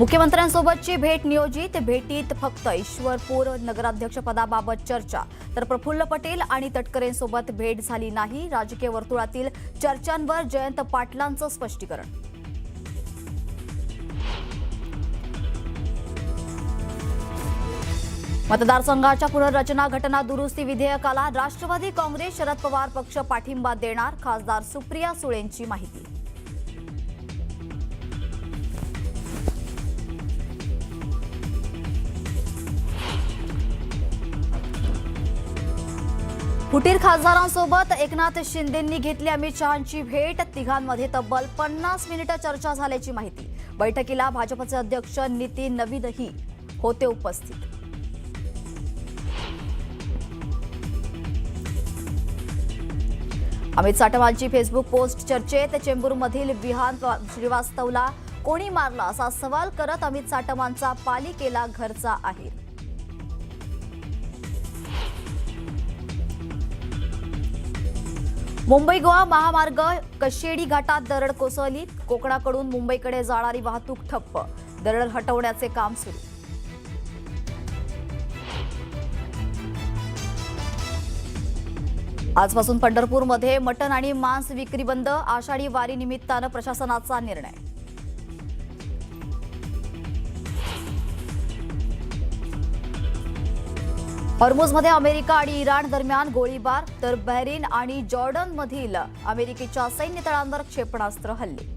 मुख्यमंत्र्यांसोबतची भेट नियोजित भेटीत फक्त ईश्वरपूर नगराध्यक्षपदाबाबत चर्चा तर प्रफुल्ल पटेल आणि तटकरेंसोबत भेट झाली नाही। राजकीय वर्तुळातील चर्चांवर जयंत पाटलांचं स्पष्टीकरण। मतदारसंघाच्या पुनर्रचना घटना दुरुस्ती विधेयकाला राष्ट्रवादी काँग्रेस शरद पवार पक्ष पाठिंबा देणार। खासदार सुप्रिया सुळेंची माहिती। फुटीर खासदारांसोबत एकनाथ शिंदेंनी घेतली अमित शहांची भेट। तिघांमध्ये तब्बल 50 मिनिटं चर्चा झाल्याची माहिती। बैठकीला भाजपचे अध्यक्ष नितीन नवीनही होते उपस्थित। अमित साटमांची फेसबुक पोस्ट चर्चेत। चेंबूरमधील विहान श्रीवास्तवला कोणी मारला असा सवाल करत अमित साटमांचा पालिकेला घरचा आहे। मुंबई गोवा महामार्ग कशेडी घाटात दरड कोसळली। कोकणाकडून मुंबईकडे जाणारी वाहतूक ठप्प। दरड हटवण्याचे काम सुरू। आजपासून पंढरपूरमध्ये मटण आणि मांस विक्री बंद। आषाढी वारी निमित्तानं प्रशासनाचा निर्णय। हॉर्मुझमध्ये अमेरिका आणि इराण दरम्यान गोळीबार तर बहरीन आणि जॉर्डनमधील अमेरिकेच्या सैन्य तळांवर क्षेपणास्त्र हल्ले।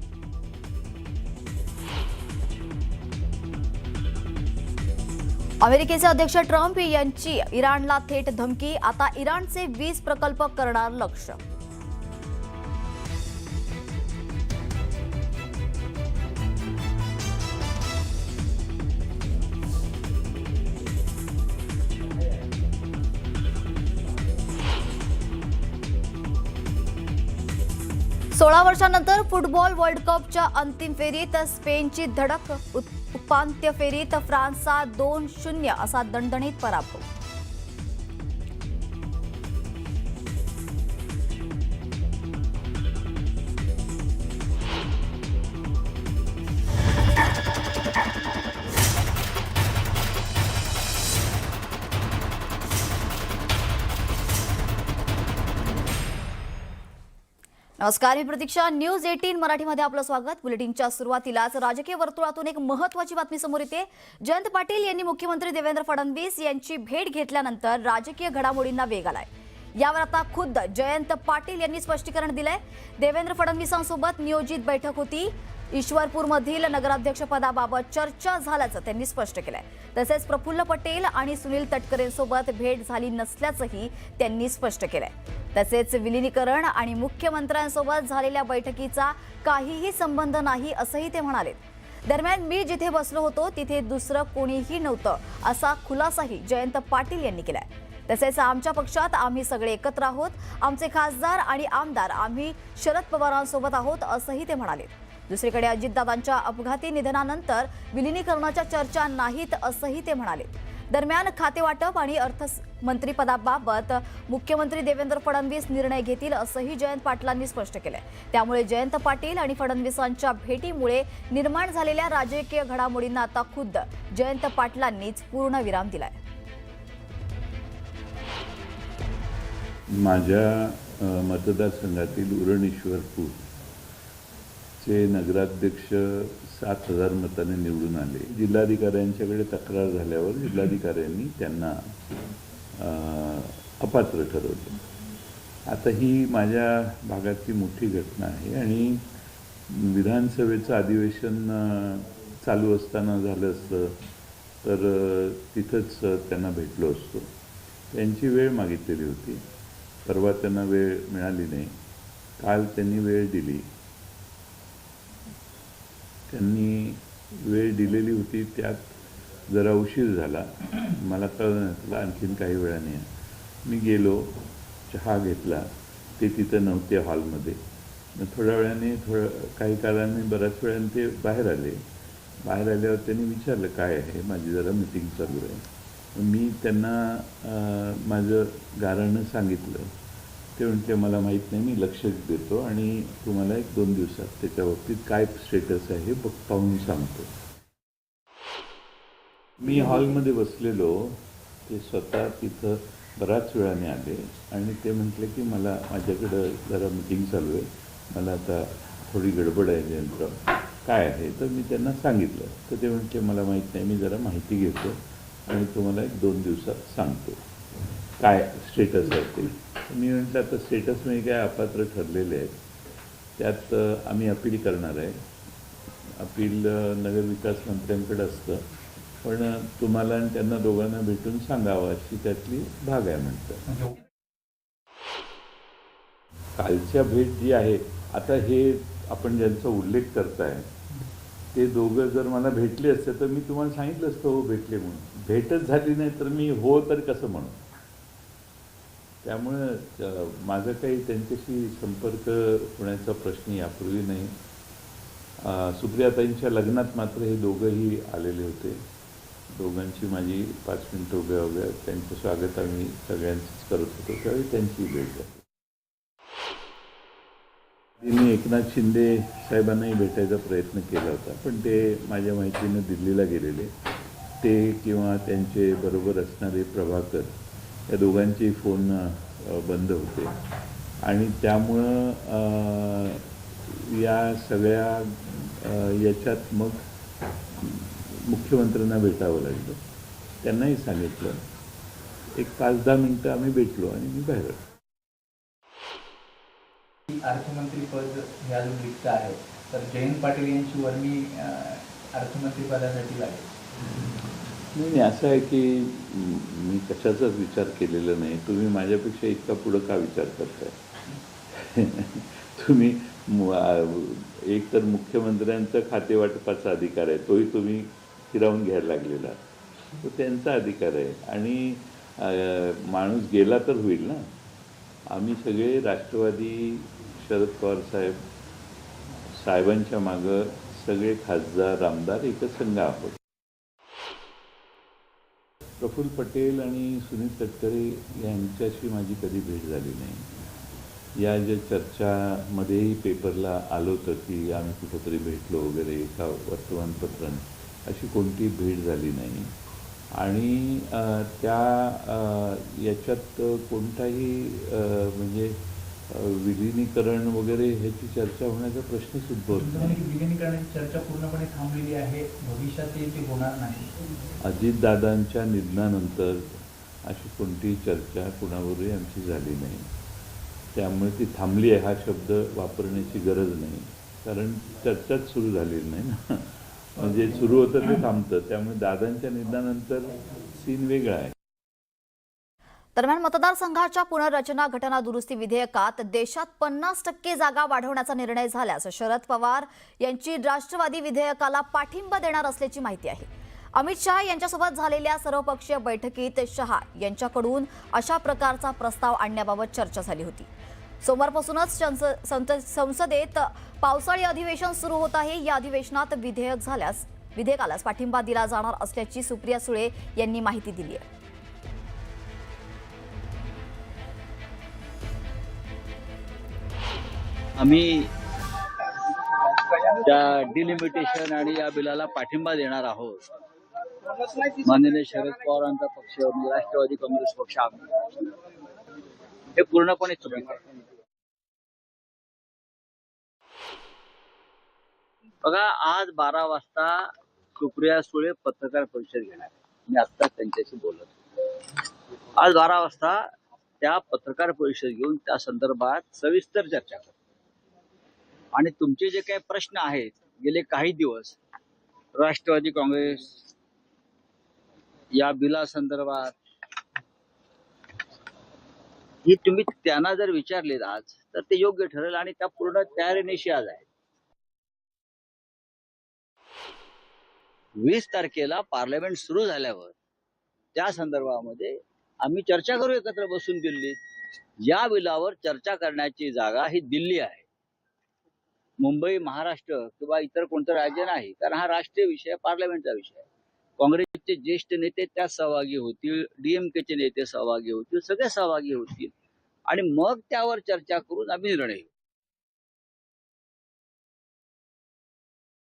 अमेरिकेचे अध्यक्ष ट्रम्प यांची इराणला थेट धमकी। आता इराणचे 20 प्रकल्प करणार लक्ष्य। सोळा वर्षांनंतर फुटबॉल वर्ल्ड कपच्या अंतिम फेरीत स्पेनची धडक। उपांत्य फेरीत फ्रान्सचा 2-0 असा दणदणीत पराभव। नमस्कार, मी प्रतीक्षा। न्यूज 18 मराठीमध्ये आपलं स्वागत। बुलेटिनच्या सुरुवातीलाच राजकीय वर्तुळातून एक महत्त्वाची बातमी समोर येते। जयंत पाटील यांनी मुख्यमंत्री देवेंद्र फडणवीस यांची भेट घेतल्यानंतर राजकीय घडामोडींना वेग आलाय। यावर आता खुद्द जयंत पाटील यांनी स्पष्टीकरण दिलंय। देवेंद्र फडणवीसांसोबत नियोजित बैठक होती। ईश्वरपूरमधील नगराध्यक्षपदाबाबत चर्चा झाल्याचं त्यांनी स्पष्ट केलंय। तसेच प्रफुल्ल पटेल आणि सुनील तटकरेंसोबत भेट झाली नसल्याचंही त्यांनी स्पष्ट केलंय। तसेच विलीनीकरण आणि मुख्यमंत्र्यांसोबत झालेल्या बैठकीचा काहीही संबंध नाही असंही ते म्हणाले। दरम्यान मी जिथे बसलो होतो तिथे दुसरं कोणीही नव्हतं असा खुलासाही जयंत पाटील यांनी केलाय। तसेच आमच्या पक्षात आम्ही सगळे एकत्र आहोत। आमचे खासदार आणि आमदार आम्ही शरद पवारांसोबत आहोत असंही ते म्हणाले। दुसरीकडे अजितदादांच्या अपघाती निधनानंतर विलीनीकरणाच्या चर्चा नाहीत असंही ते म्हणाले। दरम्यान खातेवाटप आणि अर्थमंत्रीपदाबाबत मुख्यमंत्री देवेंद्र फडणवीस निर्णय घेतील असंही जयंत पाटलांनी स्पष्ट केलंय। त्यामुळे जयंत पाटील आणि फडणवीसांच्या भेटीमुळे निर्माण झालेल्या राजकीय घडामोडींना आता खुद्द जयंत पाटलांनीच पूर्णविराम दिलाय। माझ्या मतदारसंघातील उरण ईश्वरपूर चे नगराध्यक्ष 7,000 मतांनी निवडून आले। जिल्हाधिकाऱ्यांच्याकडे तक्रार झाल्यावर जिल्हाधिकाऱ्यांनी त्यांना अपात्र ठरवले। आता ही माझ्या भागातली मोठी घटना आहे आणि विधानसभेचं अधिवेशन चालू असताना झालं असतं तर तिथंच त्यांना भेटलो असतो। त्यांची वेळ मागितलेली होती। परवा त्यांना वेळ मिळाली नाही। काल त्यांनी वेळ दिली। त्यांनी वेळ दिलेली होती त्यात जरा उशीर झाला। मला कळलं नसलं आणखीन काही वेळाने मी गेलो, चहा घेतला। ते तिथं नव्हते हॉलमध्ये। थोड्या वेळाने काही काळाने बऱ्याच वेळाने ते बाहेर आले। बाहेर आल्यावर त्यांनी विचारलं काय आहे, माझी जरा मीटिंग चालू आहे। मी त्यांना माझं गाऱ्हाणं सांगितलं। ते म्हटले मला माहीत नाही, मी लक्ष देतो आणि तुम्हाला 1-2 दिवसात त्याच्या बाबतीत काय स्टेटस आहे हे पाहून सांगतो। मी हॉलमध्ये बसलेलो, ते स्वतः तिथं बराच वेळाने आले आणि ते म्हटले की मला माझ्याकडं जरा मीटिंग चालू आहे, मला आता थोडी गडबड आहे जयंतराव, काय आहे? तर मी त्यांना सांगितलं. तर ते म्हटले मला माहीत नाही, मी जरा माहिती घेतो आणि तुम्हाला 1-2 दिवसात सांगतो काय स्टेटस आहे ते. मी म्हटलं आता स्टेटस म्हणजे काय अपात्र ठरलेले आहेत, त्यात आम्ही अपील करणार आहे. अपील नगरविकास मंत्र्यांकडे असतं, पण तुम्हाला आणि त्यांना दोघांना भेटून सांगावं अशी त्यातली भाग आहे म्हटलं. कालच्या भेट जी आहे, आता हे आपण ज्यांचा उल्लेख करताय ते दोघं जर मला भेटले असते तर मी तुम्हाला सांगितलं असतं हो भेटले म्हणून. भेटच झाली नाही तर मी हो तर कसं म्हणू. त्यामुळं माझा काही त्यांच्याशी संपर्क होण्याचा प्रश्न यापूर्वी नाही. सुप्रियाताईंच्या लग्नात मात्र हे दोघंही आलेले होते. दोघांची माझी 5 मिनिटं उभ्या त्यांचं स्वागत आम्ही सगळ्यांचंच करत होतो, त्यावेळी त्यांची भेट झाली. मी एकनाथ शिंदे साहेबांनाही भेटायचा प्रयत्न केला होता, पण ते माझ्या माहितीनं दिल्लीला गेलेले. ते किंवा त्यांचे बरोबर असणारे प्रभाकर या दोघांचे फोन बंद होते आणि त्यामुळं या सगळ्या याच्यात मग मुख्यमंत्र्यांना भेटावं लागलं. त्यांनाही सांगितलं. एक 5-10 मिनटं आम्ही भेटलो आणि मी बाहेर आलो. अर्थमंत्री पद हे अजून रिक्त आहे, तर जयंत पाटील यांची वर्णी अर्थमंत्री पदासाठी लागेल. नाही असं आहे की मी कशाचाच विचार केलेला नाही. तुम्ही माझ्यापेक्षा इतका पुढं का विचार करताय? तुम्ही एक तर मुख्यमंत्र्यांचं खातेवाटपाचा अधिकार आहे, तोही तुम्ही हिरावून घ्यायला लागलेला, तो त्यांचा अधिकार आहे आणि माणूस गेला तर होईल ना. आम्ही सगळे राष्ट्रवादी, शरद पवार साहेबांच्या मागं सगळे खासदार आमदार एकच संघ आहोत. प्रफुल्ल पटेल आणि सुनील तटकरे यांच्याशी माझी कधी भेट झाली नाही. या ज्या चर्चामध्येही पेपरला आलं होतं की आम्ही कुठंतरी भेटलो वगैरे एका वर्तमानपत्राने, अशी कोणती भेट झाली नाही आणि याच्यात कोणताही म्हणजे विलिनीकरण वगैरे ह्याची चर्चा होण्याचा प्रश्नच उद्भवत नाही. विलिनीकरणाची चर्चा पूर्णपणे थांबलेली आहे, भविष्यात ती होणार नाही. अजितदादांच्या निधनानंतर अशी कोणतीही चर्चा कुणावरही आमची झाली नाही, त्यामुळे ती थांबली आहे हा शब्द वापरण्याची गरज नाही, कारण चर्चाच सुरू झालेली नाही ना. म्हणजे सुरू होतं ते थांबतं, त्यामुळे दादांच्या निधनानंतर सीन वेगळा आहे. दरम्यान मतदारसंघाच्या पुनर्रचना घटना दुरुस्ती विधेयकात देशात 50% जागा वाढवण्याचा निर्णय झाल्यास शरद पवार यांची राष्ट्रवादी विधेयकाला पाठिंबा देणार असल्याची माहिती आहे. अमित शहा यांच्यासोबत झालेल्या सर्वपक्षीय बैठकीत शहा यांच्याकडून अशा प्रकारचा प्रस्ताव आणण्याबाबत चर्चा झाली होती. सोमवारपासूनच संसदेत पावसाळी अधिवेशन सुरू होत आहे. या अधिवेशनात विधेयकाला पाठिंबा दिला जाणार असल्याची सुप्रिया सुळे यांनी माहिती दिली आहे. आम्ही त्या डिलिमिटेशन आणि या बिलाला पाठिंबा देणार आहोत. माननीय शरद पवारांचा पक्ष म्हणजे राष्ट्रवादी काँग्रेस पक्ष हे पूर्णपणे चुकीचं आहे. बघा, आज 12 वाजता सुप्रिया सुळे पत्रकार परिषद घेणार आहे. मी आत्ताच त्यांच्याशी बोलत. आज 12 वाजता त्या पत्रकार परिषद घेऊन त्या संदर्भात सविस्तर चर्चा करतात आणि तुमचे जे काही प्रश्न आहेत गेले काही दिवस राष्ट्रवादी काँग्रेस या बिला संदर्भात हे तुम्ही त्यांना जर विचारलेत आज तर ते योग्य ठरेल आणि त्या पूर्ण तयारीनिशी आज आहे. 20 तारखेला पार्लमेंट सुरू झाल्यावर त्या संदर्भामध्ये आम्ही चर्चा करू एकत्र बसून दिल्लीत. या बिलावर चर्चा करण्याची जागा ही दिल्ली आहे, मुंबई, महाराष्ट्र किंवा इतर कोणतं राज्य नाही, कारण हा राष्ट्रीय विषय, पार्लमेंटचा विषय आहे. काँग्रेसचे ज्येष्ठ नेते त्यात सहभागी होतील, डीएमकेचे नेते सहभागी होतील, सगळे सहभागी होतील आणि मग त्यावर चर्चा करून आम्ही निर्णय घेऊ.